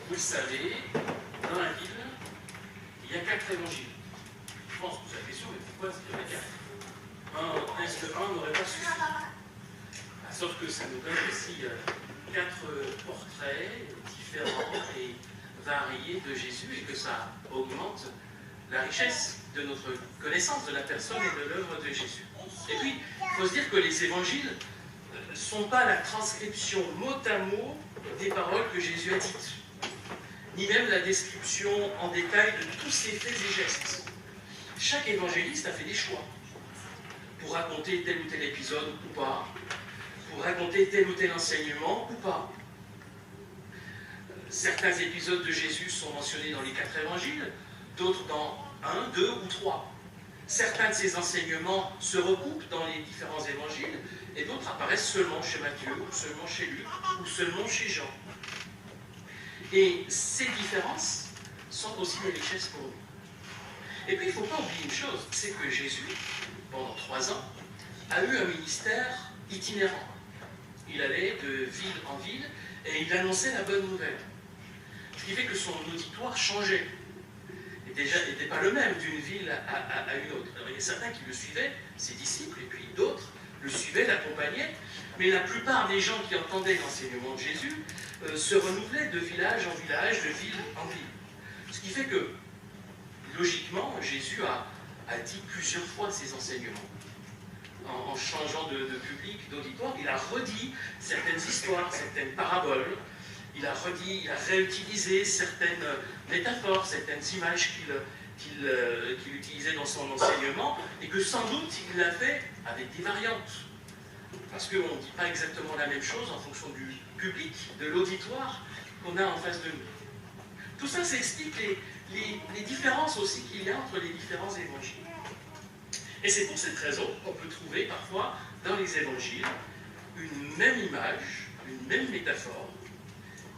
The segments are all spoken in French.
Vous le savez, dans la Bible, il y a 4 évangiles. Je pense que vous avez question, mais pourquoi est-ce qu'il y en a 4 Est-ce que 1 n'aurait pas suffi? Sauf que ça nous donne aussi 4 portraits différents et variés de Jésus et que ça augmente la richesse de notre connaissance de la personne et de l'œuvre de Jésus. Et puis, il faut se dire que les évangiles ne sont pas la transcription mot à mot des paroles que Jésus a dites, ni même la description en détail de tous ses faits et gestes. Chaque évangéliste a fait des choix pour raconter tel ou tel épisode ou pas, pour raconter tel ou tel enseignement ou pas. Certains épisodes de Jésus sont mentionnés dans les 4 évangiles, d'autres dans 1, 2 ou 3. Certains de ces enseignements se recoupent dans les différents évangiles et d'autres apparaissent seulement chez Matthieu, ou seulement chez Luc, ou seulement chez Jean. Et ces différences sont aussi des richesses pour nous. Et puis il ne faut pas oublier une chose, c'est que Jésus, pendant 3 ans, a eu un ministère itinérant. Il allait de ville en ville et il annonçait la bonne nouvelle. Ce qui fait que son auditoire changeait. Et déjà, il n'était pas le même d'une ville à une autre. Alors, il y a certains qui le suivaient, ses disciples, et puis d'autres le suivaient, l'accompagnaient. Mais la plupart des gens qui entendaient l'enseignement de Jésus se renouvelaient de village en village, de ville en ville. Ce qui fait que, logiquement, Jésus a dit plusieurs fois ses enseignements. En changeant de public, d'auditoire, il a redit certaines histoires, certaines paraboles, il a réutilisé certaines métaphores, certaines images qu'il utilisait dans son enseignement, et que sans doute il l'a fait avec des variantes. Parce qu'on ne dit pas exactement la même chose en fonction du public, de l'auditoire qu'on a en face de nous. Tout ça, ça explique les différences aussi qu'il y a entre les différents évangiles. Et c'est pour cette raison qu'on peut trouver parfois dans les évangiles une même image, une même métaphore,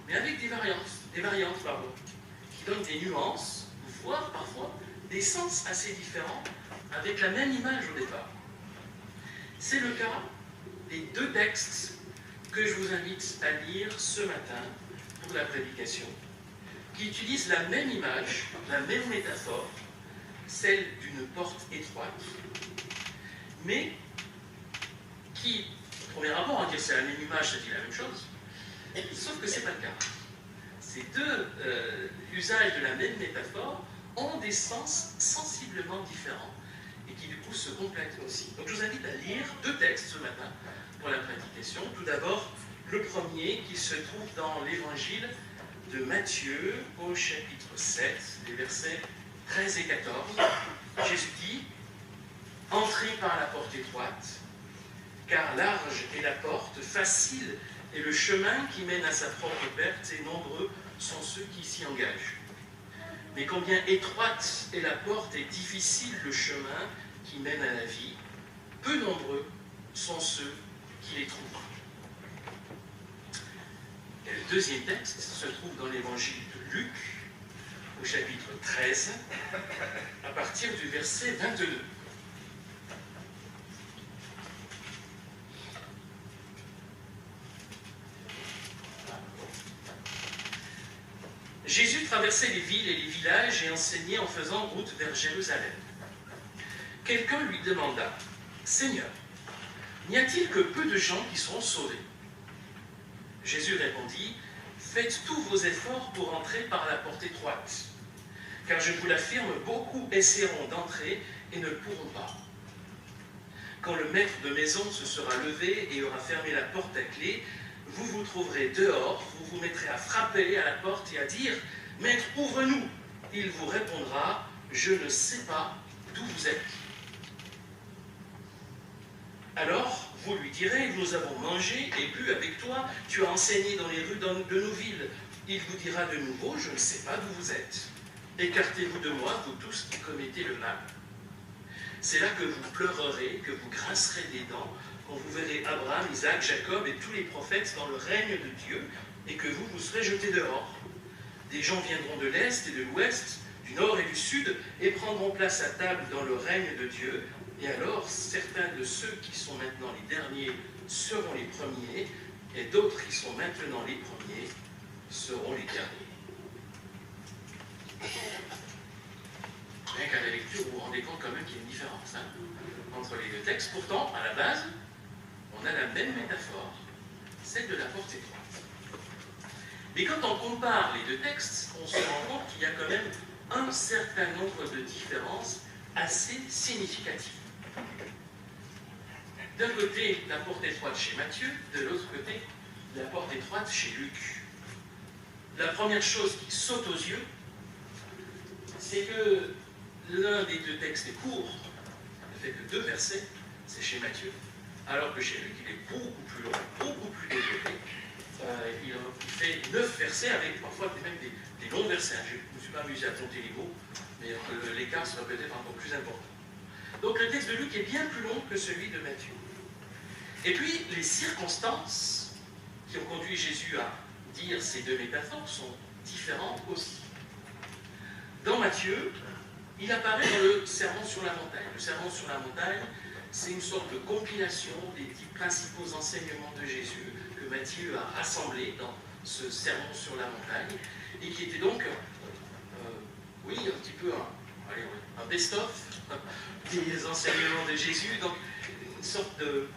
mais avec des variantes, qui donnent des nuances, voire parfois des sens assez différents, avec la même image au départ. C'est le cas des 2 textes que je vous invite à lire ce matin pour la prédication, qui utilisent la même image, la même métaphore, celle d'une porte étroite, mais qui, au premier abord, on dit que c'est la même image, ça dit la même chose, sauf que ce n'est pas le cas. Ces 2 usages de la même métaphore ont des sens sensiblement différents et qui du coup se complètent aussi. Donc je vous invite à lire 2 textes ce matin pour la prédication. Tout d'abord, le premier qui se trouve dans l'évangile de Matthieu au chapitre 7, les versets 13 et 14. Jésus dit « Entrez par la porte étroite, car large est la porte, facile est le chemin qui mène à sa propre perte, et nombreux sont ceux qui s'y engagent. Mais combien étroite est la porte et difficile le chemin qui mène à la vie, peu nombreux sont ceux qui les trouvent. » Et le deuxième texte se trouve dans l'évangile de Luc, au chapitre 13, à partir du verset 22. Jésus traversait les villes et les villages et enseignait en faisant route vers Jérusalem. Quelqu'un lui demanda « Seigneur, n'y a-t-il que peu de gens qui seront sauvés ?» Jésus répondit « Faites tous vos efforts pour entrer par la porte étroite, car je vous l'affirme, beaucoup essaieront d'entrer et ne le pourront pas. Quand le maître de maison se sera levé et aura fermé la porte à clé, vous vous trouverez dehors, vous vous mettrez à frapper à la porte et à dire « Maître, ouvre-nous !» Il vous répondra « Je ne sais pas d'où vous êtes. » Alors, vous lui direz « Nous avons mangé et bu avec toi, tu as enseigné dans les rues de nos villes. » Il vous dira de nouveau « Je ne sais pas d'où vous êtes. Écartez-vous de moi, vous tous qui commettez le mal. » C'est là que vous pleurerez, que vous grincerez des dents, quand vous verrez Abraham, Isaac, Jacob et tous les prophètes dans le règne de Dieu, et que vous serez jetés dehors. Des gens viendront de l'Est et de l'Ouest, du Nord et du Sud, et prendront place à table dans le règne de Dieu. Et alors, certains de ceux qui sont maintenant les derniers seront les premiers, et d'autres qui sont maintenant les premiers seront les derniers. Rien qu'à la lecture, vous vous rendez compte quand même qu'il y a une différence entre les deux textes. Pourtant, à la base, on a la même métaphore, celle de la porte étroite. Mais quand on compare les deux textes, on se rend compte qu'il y a quand même un certain nombre de différences assez significatives. D'un côté, la porte étroite chez Matthieu, de l'autre côté, la porte étroite chez Luc. La première chose qui saute aux yeux, c'est que l'un des deux textes est court, il ne fait que 2 versets, c'est chez Matthieu, alors que chez Luc, il est beaucoup plus long, beaucoup plus développé. Il fait 9 versets avec parfois même des longs versets. Je ne me suis pas amusé à compter les mots, mais l'écart sera peut-être encore plus important. Donc le texte de Luc est bien plus long que celui de Matthieu. Et puis, les circonstances qui ont conduit Jésus à dire ces 2 métaphores sont différentes aussi. Dans Matthieu, il apparaît dans le Sermon sur la montagne. Le Sermon sur la montagne, c'est une sorte de compilation des 10 principaux enseignements de Jésus que Matthieu a rassemblés dans ce Sermon sur la montagne, et qui était donc, oui, un petit peu un best-of des enseignements de Jésus, donc une sorte de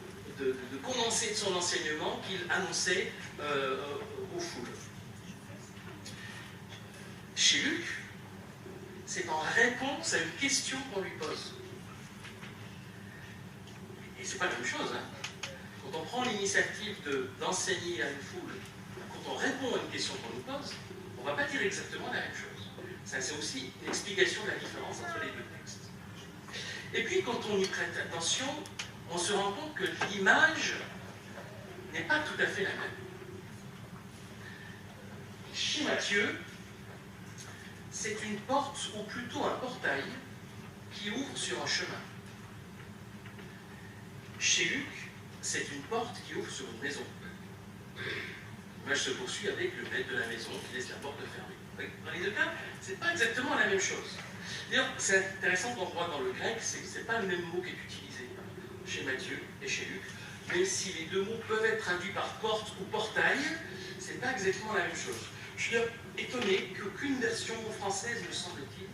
condensé de son enseignement qu'il annonçait aux foules. Chez Luc, c'est en réponse à une question qu'on lui pose. Et c'est pas la même chose. Quand on prend l'initiative d'enseigner à une foule, quand on répond à une question qu'on nous pose, on ne va pas dire exactement la même chose. Ça, c'est aussi une explication de la différence entre les deux textes. Et puis, quand on y prête attention, on se rend compte que l'image n'est pas tout à fait la même. Chez Matthieu, c'est une porte, ou plutôt un portail, qui ouvre sur un chemin. Chez Luc, c'est une porte qui ouvre sur une maison. L'image se poursuit avec le maître de la maison qui laisse la porte fermée. Dans les deux cas, ce n'est pas exactement la même chose. D'ailleurs, c'est intéressant qu'on voit dans le grec, ce n'est pas le même mot qui est utilisé chez Matthieu et chez Luc, même si les 2 mots peuvent être traduits par porte ou portail, ce n'est pas exactement la même chose. Je suis étonné qu'aucune version française, me semble-t-il,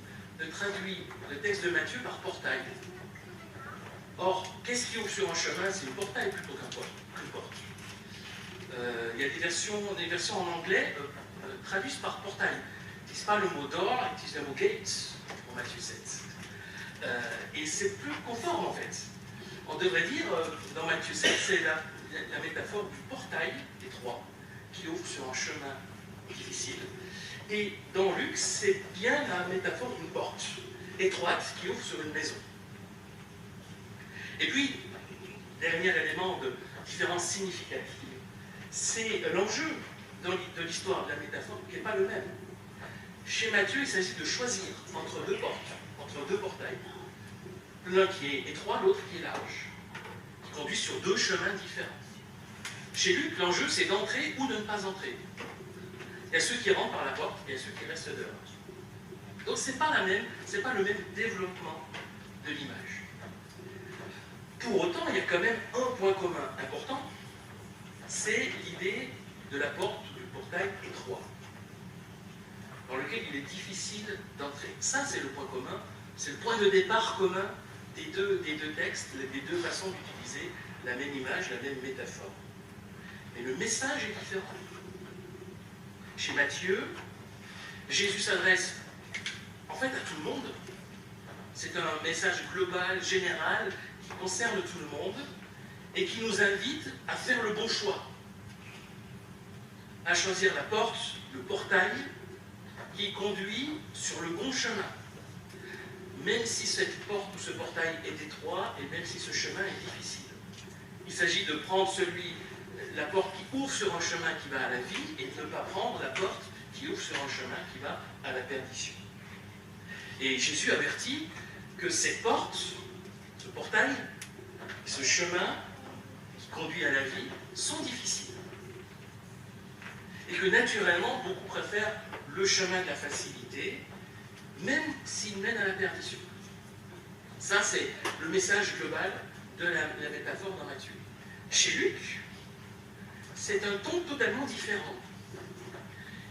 ne traduit le texte de Matthieu par portail. Or, qu'est-ce qui ouvre sur un chemin? C'est une portail plutôt qu'une porte. Il y a des versions en anglais traduisent par portail. Ils n'utilisent pas le mot door, ils utilisent le mot gate pour Matthieu 7. Et c'est plus conforme en fait. On devrait dire, dans Matthieu 7, c'est la métaphore du portail étroit qui ouvre sur un chemin difficile. Et dans Luc, c'est bien la métaphore d'une porte étroite qui ouvre sur une maison. Et puis, dernier élément de différence significative, c'est l'enjeu de l'histoire de la métaphore qui n'est pas le même. Chez Matthieu, il s'agit de choisir entre 2 portes, entre 2 portails. L'un qui est étroit, l'autre qui est large, qui conduit sur 2 chemins différents. Chez Luc, l'enjeu, c'est d'entrer ou de ne pas entrer. Il y a ceux qui rentrent par la porte, et il y a ceux qui restent dehors. Donc, ce n'est pas le même développement de l'image. Pour autant, il y a quand même un point commun important, c'est l'idée de la porte, du portail étroit, dans lequel il est difficile d'entrer. Ça, c'est le point commun, c'est le point de départ commun des deux textes, des 2 façons d'utiliser la même image, la même métaphore. Mais le message est différent. Chez Matthieu, Jésus s'adresse en fait à tout le monde. C'est un message global, général, qui concerne tout le monde et qui nous invite à faire le bon choix, à choisir la porte, le portail qui conduit sur le bon chemin, même si cette porte ou ce portail est étroit et même si ce chemin est difficile. Il s'agit de prendre la porte qui ouvre sur un chemin qui va à la vie et de ne pas prendre la porte qui ouvre sur un chemin qui va à la perdition. Et Jésus avertit que ces portes, ce portail, ce chemin qui conduit à la vie, sont difficiles. Et que naturellement, beaucoup préfèrent le chemin de la facilité, même s'il mène à la perdition. Ça, c'est le message global de la métaphore dans Matthieu. Chez Luc, c'est un ton totalement différent.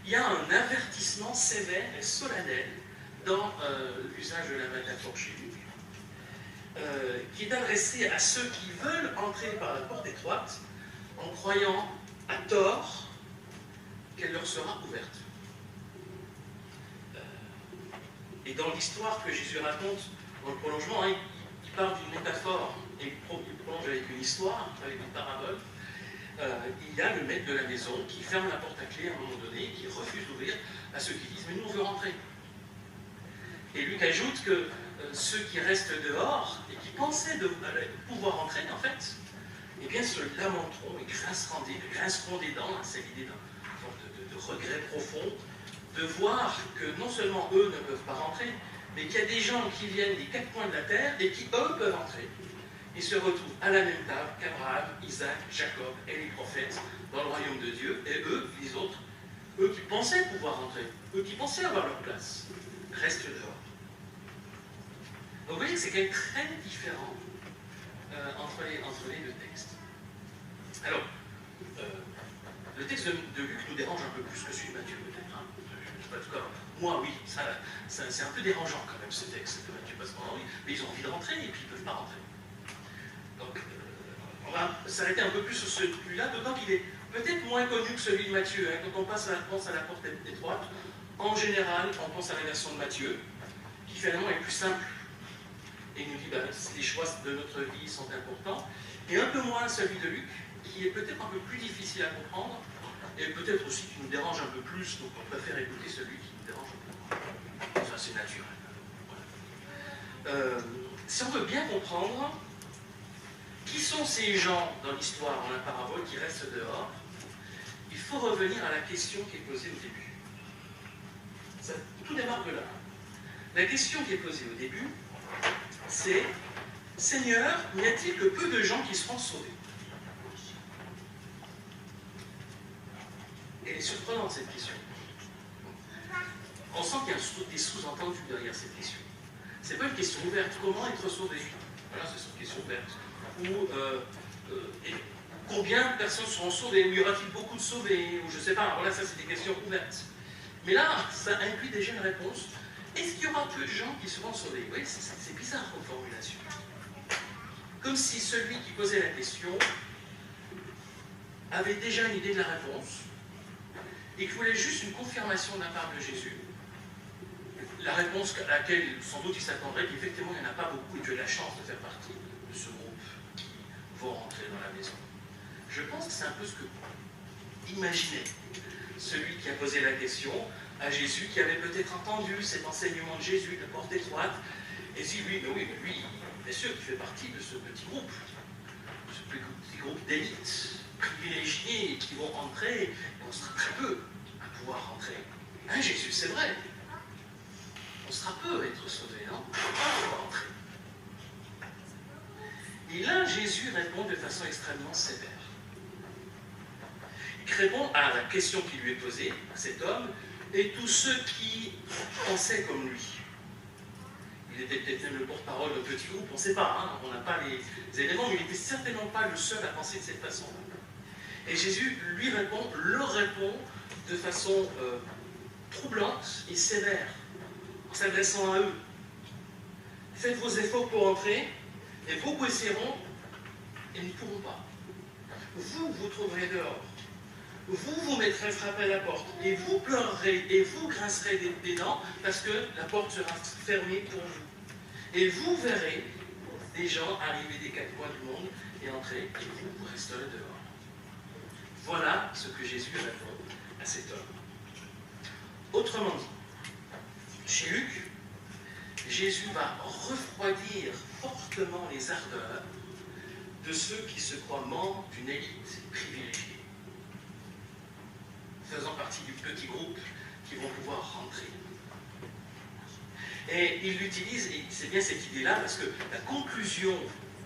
Il y a un avertissement sévère et solennel dans l'usage de la métaphore chez Luc, qui est adressée à ceux qui veulent entrer par la porte étroite en croyant à tort qu'elle leur sera ouverte. Et dans l'histoire que Jésus raconte, dans le prolongement, hein, il parle d'une métaphore et il prolonge avec une histoire, avec une parabole. Il y a le maître de la maison qui ferme la porte à clé à un moment donné, qui refuse d'ouvrir à ceux qui disent « mais nous on veut rentrer ». Et Luc ajoute que ceux qui restent dehors et qui pensaient pouvoir entrer, en fait, eh bien se lamenteront et grinceront des dents, hein, c'est l'idée d'un sorte de regret profond, de voir que non seulement eux ne peuvent pas rentrer, mais qu'il y a des gens qui viennent des quatre coins de la terre et qui, eux, peuvent entrer. Ils se retrouvent à la même table qu'Abraham, Isaac, Jacob et les prophètes dans le royaume de Dieu, et eux, les autres, eux qui pensaient pouvoir entrer, eux qui pensaient avoir leur place, restent dehors. Donc vous voyez que c'est quand même très différent entre les deux textes. Alors, le texte de Luc nous dérange un peu plus que celui de Matthieu, peut-être. Hein. En tout cas, moi, oui, c'est un peu dérangeant quand même ce texte de Matthieu, parce qu'on a envie, mais ils ont envie de rentrer et puis ils ne peuvent pas rentrer. Donc, on va s'arrêter un peu plus sur celui-là, d'autant qu'il est peut-être moins connu que celui de Matthieu. Hein. Quand on pense à la porte étroite, en général, on pense à la version de Matthieu, qui finalement est plus simple. Et il nous dit, les choix de notre vie sont importants. Et un peu moins celui de Luc, qui est peut-être un peu plus difficile à comprendre, et peut-être aussi qui nous dérange un peu plus, donc on préfère écouter celui qui nous dérange un peu moins. Ça, c'est naturel. Voilà. Si on veut bien comprendre qui sont ces gens dans l'histoire, dans la parabole, qui restent dehors, il faut revenir à la question qui est posée au début. Ça, tout démarre de là. La question qui est posée au début, c'est « Seigneur, n'y a-t-il que peu de gens qui seront sauvés ?» Elle est surprenante, cette question. On sent qu'il y a des sous-entendus derrière cette question. Ce n'est pas une question ouverte. Comment être sauvé? Voilà, c'est une question ouverte. Ou combien de personnes seront sauvées? Ou y aura-t-il beaucoup de sauvés? Ou je ne sais pas. Voilà, ça, c'est des questions ouvertes. Mais là, ça inclut déjà une réponse. Est-ce qu'il y aura peu de gens qui seront sauvés? Oui, c'est bizarre comme formulation. Comme si celui qui posait la question avait déjà une idée de la réponse et qu'il voulait juste une confirmation de la part de Jésus. La réponse à laquelle sans doute il s'attendrait qu'effectivement il n'y en a pas beaucoup et tu as la chance de faire partie de ce groupe qui vont rentrer dans la maison. Je pense que c'est un peu ce que imaginait celui qui a posé la question à Jésus, qui avait peut-être entendu cet enseignement de Jésus, de porte étroite, et dit lui, mais oui, mais lui, bien sûr qu'il fait partie de ce petit groupe d'élite, privilégiés qui vont rentrer, et on sera très peu à pouvoir rentrer. Hein, Jésus, c'est vrai. On sera peu à être sauvés, non? On va rentrer. Et là, Jésus répond de façon extrêmement sévère. Il répond à la question qui lui est posée, à cet homme, et tous ceux qui pensaient comme lui. Il était peut-être même le porte-parole d'un petit groupe, on ne sait pas, hein, on n'a pas les éléments, mais il n'était certainement pas le seul à penser de cette façon. Et Jésus leur répond de façon troublante et sévère, en s'adressant à eux. Faites vos efforts pour entrer, et beaucoup essaieront et ne pourront pas. Vous trouverez dehors. Vous mettrez frapper à la porte, et vous pleurerez, et vous grincerez des dents, parce que la porte sera fermée pour vous. Et vous verrez des gens arriver des quatre coins du monde et entrer, et vous resterez dehors. Voilà ce que Jésus répond à cet homme. Autrement dit, chez Luc, Jésus va refroidir fortement les ardeurs de ceux qui se croient membres d'une élite privilégiée, faisant partie du petit groupe qui vont pouvoir rentrer. Et il l'utilise, et c'est bien cette idée-là, parce que la conclusion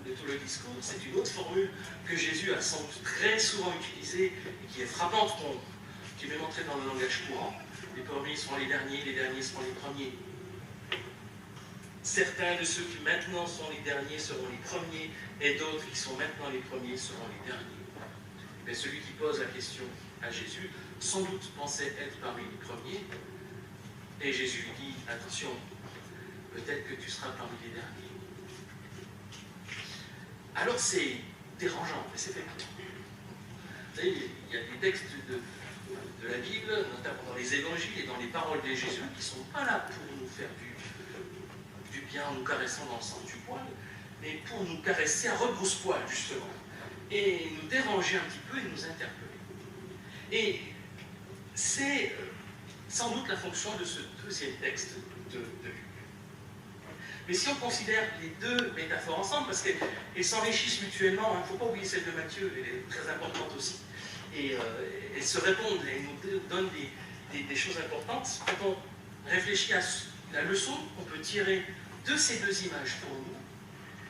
de tout le discours, c'est une autre formule que Jésus a sans doute très souvent utilisée, et qui est frappante, qui est même entrée dans le langage courant. Les premiers seront les derniers seront les premiers. Certains de ceux qui maintenant sont les derniers seront les premiers, et d'autres qui sont maintenant les premiers seront les derniers. Mais celui qui pose la question à Jésus, sans doute pensait être parmi les premiers, Et Jésus lui dit, attention, peut-être que tu seras parmi les derniers. Alors c'est dérangeant, mais c'est fait. Vous savez, il y a des textes de la Bible, notamment dans les évangiles et dans les paroles de Jésus, qui ne sont pas là pour nous faire du bien en nous caressant dans le sens du poil, mais pour nous caresser à rebrousse-poil, justement, et nous déranger un petit peu et nous interpeller. Et c'est sans doute la fonction de ce deuxième texte de Luc. Mais si on considère les deux métaphores ensemble, parce qu'elles s'enrichissent mutuellement, il ne faut pas oublier celle de Matthieu, elle est très importante aussi, et elles se répondent, et nous donnent des choses importantes. Quand on réfléchit à la leçon qu'on peut tirer de ces deux images pour nous,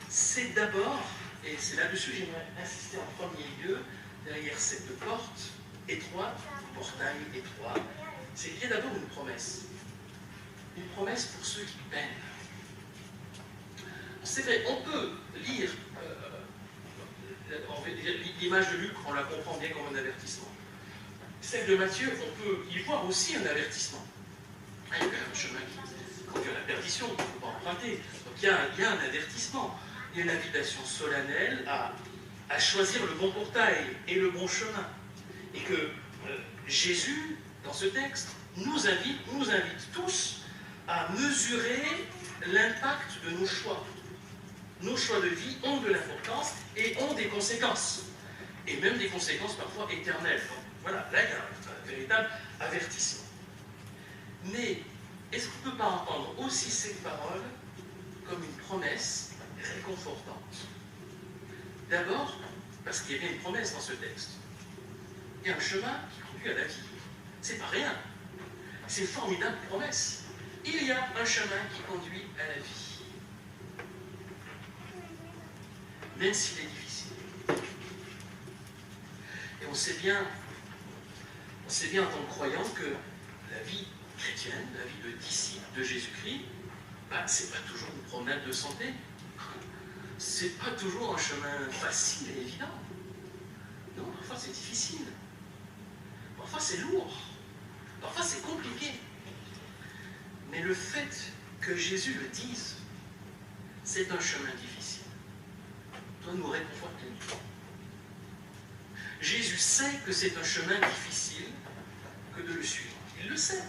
c'est d'abord, et c'est là-dessus que j'aimerais insister en premier lieu, derrière cette porte étroite, portail étroit, c'est qu'il y a d'abord une promesse. Une promesse pour ceux qui peinent. C'est vrai, on peut lire l'image de Luc, on la comprend bien comme un avertissement. Celle de Matthieu, on peut y voir aussi un avertissement. Il y a un chemin qui conduit à la perdition, il ne faut pas emprunter. Donc il y a un avertissement, il y a une invitation solennelle à choisir le bon portail et le bon chemin. Et que Jésus, dans ce texte, nous invite tous à mesurer l'impact de nos choix. Nos choix de vie ont de l'importance et ont des conséquences. Et même des conséquences parfois éternelles. Donc, voilà, là il y a un véritable avertissement. Mais est-ce qu'on ne peut pas entendre aussi cette parole comme une promesse réconfortante? D'abord, parce qu'il y a bien une promesse dans ce texte. Il y a un chemin qui conduit à la vie. C'est pas rien. C'est une formidable promesse. Il y a un chemin qui conduit à la vie. Même s'il est difficile. Et on sait bien en tant que croyant que la vie chrétienne, la vie de disciple de Jésus-Christ, c'est pas toujours une promenade de santé. C'est pas toujours un chemin facile et évident. Non, parfois c'est difficile. Parfois c'est lourd. Parfois c'est compliqué. Mais le fait que Jésus le dise, c'est un chemin difficile, doit nous réconforter. Jésus sait que c'est un chemin difficile que de le suivre. Il le sait.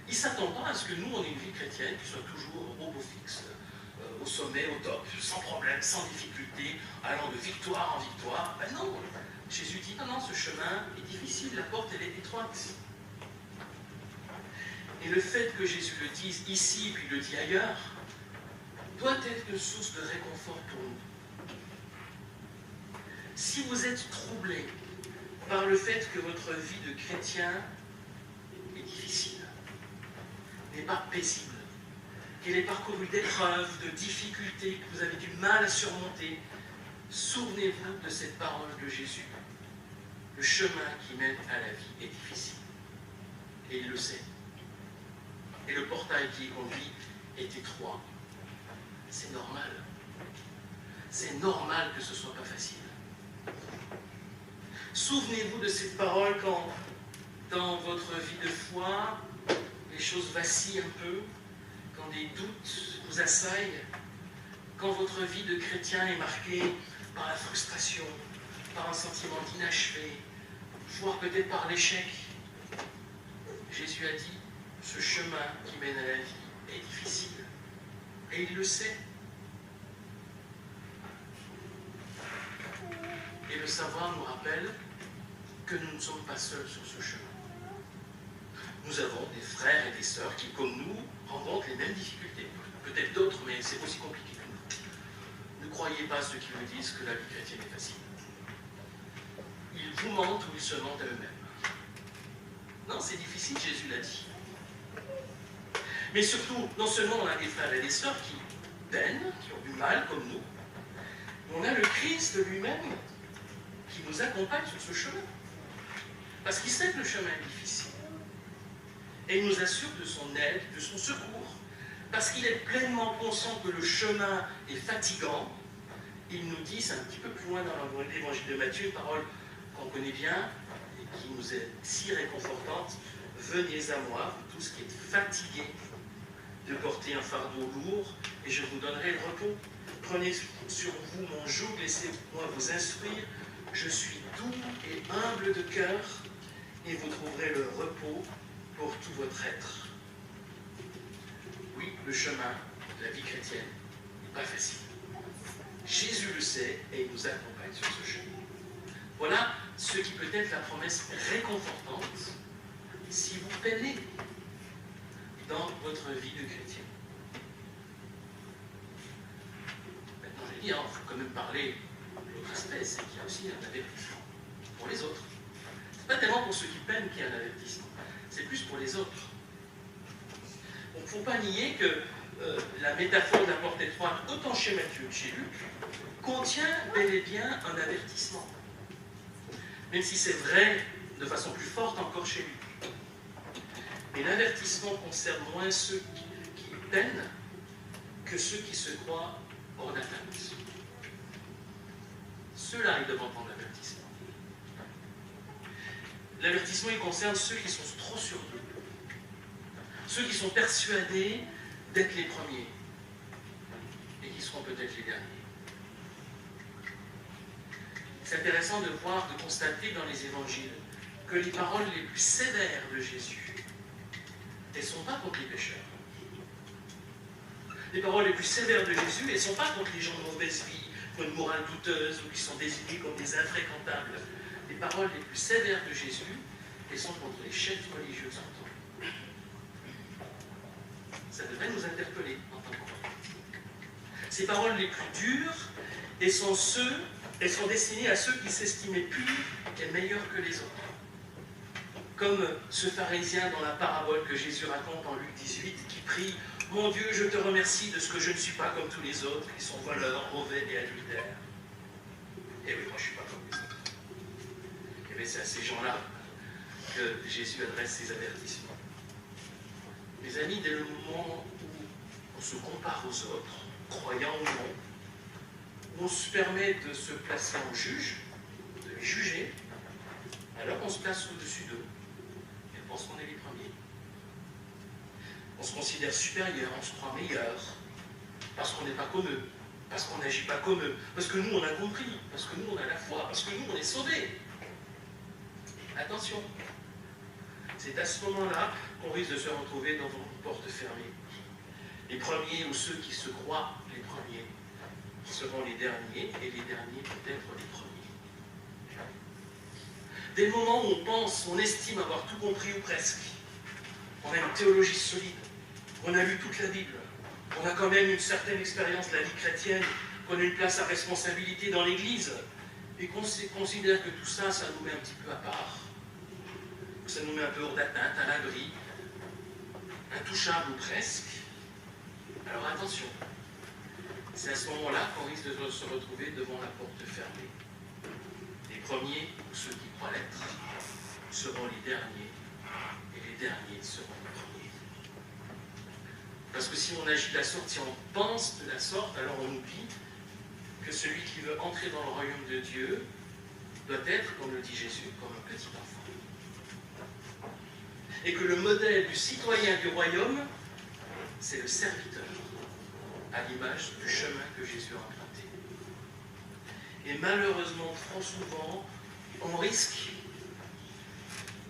Il ne s'attend pas à ce que nous, on ait une vie chrétienne qui soit toujours au beau fixe, au sommet, au top, sans problème, sans difficulté, allant de victoire en victoire. Ben non, Jésus dit, non, ce chemin est difficile, la porte, elle est étroite. Et le fait que Jésus le dise ici, puis le dit ailleurs, doit être une source de réconfort pour nous. Si vous êtes troublé par le fait que votre vie de chrétien est difficile, n'est pas paisible, qu'elle est parcourue d'épreuves, de difficultés, que vous avez du mal à surmonter, souvenez-vous de cette parole de Jésus. Le chemin qui mène à la vie est difficile. Et il le sait. Et le portail qui y conduit est étroit. C'est normal. C'est normal que ce ne soit pas facile. Souvenez-vous de cette parole quand, dans votre vie de foi, les choses vacillent un peu, quand des doutes vous assaillent, quand votre vie de chrétien est marquée par la frustration, par un sentiment d'inachevé, voire peut-être par l'échec. Jésus a dit, ce chemin qui mène à la vie est difficile. Et il le sait. Et le savoir nous rappelle que nous ne sommes pas seuls sur ce chemin. Nous avons des frères et des sœurs qui, comme nous, rencontrent les mêmes difficultés. Peut-être d'autres, mais c'est aussi compliqué que nous. Ne croyez pas ceux qui vous disent que la vie chrétienne est facile. Ils vous mentent ou ils se mentent à eux-mêmes. Non, c'est difficile, Jésus l'a dit. Mais surtout, non seulement on a des frères et des sœurs qui peinent, qui ont du mal comme nous, mais on a le Christ lui-même qui nous accompagne sur ce chemin. Parce qu'il sait que le chemin est difficile. Et il nous assure de son aide, de son secours. Parce qu'il est pleinement conscient que le chemin est fatigant. Il nous dit, c'est un petit peu plus loin dans l'évangile de Matthieu, une parole qu'on connaît bien et qui nous est si réconfortante. venez à moi, vous tous qui êtes fatigués de porter un fardeau lourd, et je vous donnerai le repos. Prenez sur vous mon joug, laissez-moi vous instruire. Je suis doux et humble de cœur, et vous trouverez le repos pour tout votre être. Oui, le chemin de la vie chrétienne n'est pas facile. Jésus le sait et il nous accompagne sur ce chemin. Voilà ce qui peut être la promesse réconfortante si vous peinez dans votre vie de chrétien. Maintenant, j'ai dit, il faut quand même parler de l'autre aspect, c'est qu'il y a aussi un avertissement pour les autres. Ce n'est pas tellement pour ceux qui peinent qu'il y a un avertissement, c'est plus pour les autres. Il ne faut pas nier que la métaphore de la porte étroite, autant chez Matthieu que chez Luc, contient bel et bien un avertissement. Même si c'est vrai de façon plus forte encore chez Luc. Mais l'avertissement concerne moins ceux qui peinent que ceux qui se croient hors d'atteinte. Ceux-là, ils doivent entendre l'avertissement. L'avertissement, il concerne ceux qui sont trop sûrs d'eux. Ceux qui sont persuadés d'être les premiers et qui seront peut-être les derniers. C'est intéressant de voir, de constater dans les évangiles que les paroles les plus sévères de Jésus, elles ne sont pas contre les pécheurs. Les paroles les plus sévères de Jésus, elles ne sont pas contre les gens de mauvaise vie, qui ont une morale douteuse ou qui sont désignés comme des infréquentables. Les paroles les plus sévères de Jésus, elles sont contre les chefs religieux de son temps. Ça devrait nous interpeller en tant que croyants. Ces paroles les plus dures, elles sont destinées à ceux qui s'estimaient purs et meilleurs que les autres. Comme ce pharisien dans la parabole que Jésus raconte en Luc 18, qui prie « Mon Dieu, je te remercie de ce que je ne suis pas comme tous les autres, qui sont voleurs, mauvais et adultères. » Et oui, moi je ne suis pas comme les autres. Et bien c'est à ces gens-là que Jésus adresse ses avertissements. Mes amis, dès le moment où on se compare aux autres, croyants ou non, où on se permet de se placer en juge, de les juger, alors on se place au-dessus d'eux. Et on pense qu'on est les premiers. On se considère supérieur, on se croit meilleur, parce qu'on n'est pas comme eux, parce qu'on n'agit pas comme eux, parce que nous on a compris, parce que nous on a la foi, parce que nous on est sauvés. Attention, c'est à ce moment-là qu'on risque de se retrouver dans une porte fermée. Les premiers ou ceux qui se croient les premiers seront les derniers, et les derniers peut-être les premiers. Dès le moment où on pense, on estime avoir tout compris ou presque, on a une théologie solide, on a lu toute la Bible, on a quand même une certaine expérience de la vie chrétienne, qu'on a une place à responsabilité dans l'Église, et qu'on considère que tout ça, ça nous met un petit peu à part, que ça nous met un peu hors d'atteinte, à l'abri, intouchable ou presque. Alors attention, c'est à ce moment-là qu'on risque de se retrouver devant la porte fermée. Les premiers, ou ceux qui croient l'être, seront les derniers, et les derniers seront les premiers. Parce que si on agit de la sorte, si on pense de la sorte, alors on oublie que celui qui veut entrer dans le royaume de Dieu doit être, comme le dit Jésus, comme un petit enfant. Et que le modèle du citoyen du royaume, c'est le serviteur, à l'image du chemin que Jésus a emprunté. Et malheureusement, trop souvent, on risque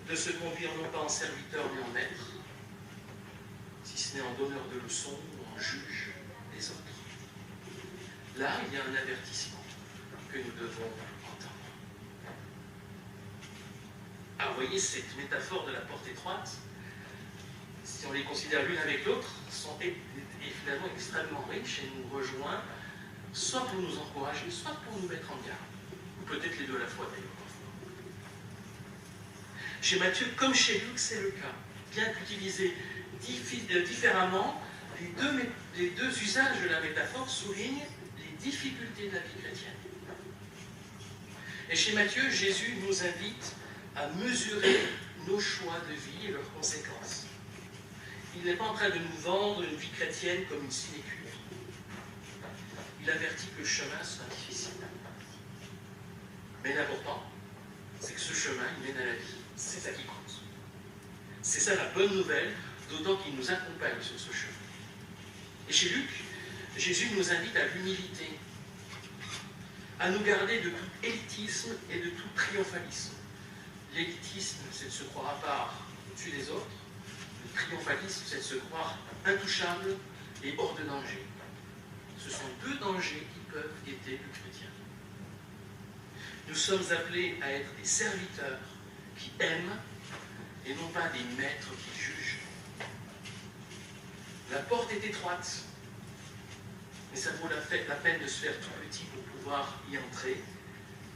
de se conduire non pas en serviteur mais en maître, si ce n'est en donneur de leçons ou en juge des autres. Là, il y a un avertissement que nous devons entendre. Alors, vous voyez, cette métaphore de la porte étroite, si on les considère l'une avec l'autre, sont finalement extrêmement riches et nous rejoignent, soit pour nous encourager, soit pour nous mettre en garde. Ou peut-être les deux à la fois d'ailleurs. Chez Matthieu, comme chez Luc, c'est le cas. Bien qu'utilisé différemment, les deux usages de la métaphore soulignent les difficultés de la vie chrétienne. Et chez Matthieu, Jésus nous invite à mesurer nos choix de vie et leurs conséquences. Il n'est pas en train de nous vendre une vie chrétienne comme une sinécure. Il avertit que le chemin sera difficile. Mais l'important, c'est que ce chemin, il mène à la vie. C'est ça qui compte. C'est ça la bonne nouvelle, d'autant qu'il nous accompagne sur ce chemin. Et chez Luc, Jésus nous invite à l'humilité, à nous garder de tout élitisme et de tout triomphalisme. L'élitisme, c'est de se croire à part au-dessus des autres. Le triomphalisme, c'est de se croire intouchable et hors de danger. Ce sont deux dangers qui peuvent guetter le chrétien. Nous sommes appelés à être des serviteurs qui aiment et non pas des maîtres qui jugent. La porte est étroite, mais ça vaut la peine de se faire tout petit pour pouvoir y entrer,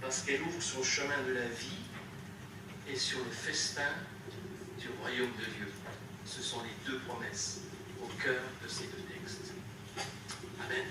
parce qu'elle ouvre sur le chemin de la vie et sur le festin du royaume de Dieu. Ce sont les deux promesses au cœur de ces deux textes. Amen.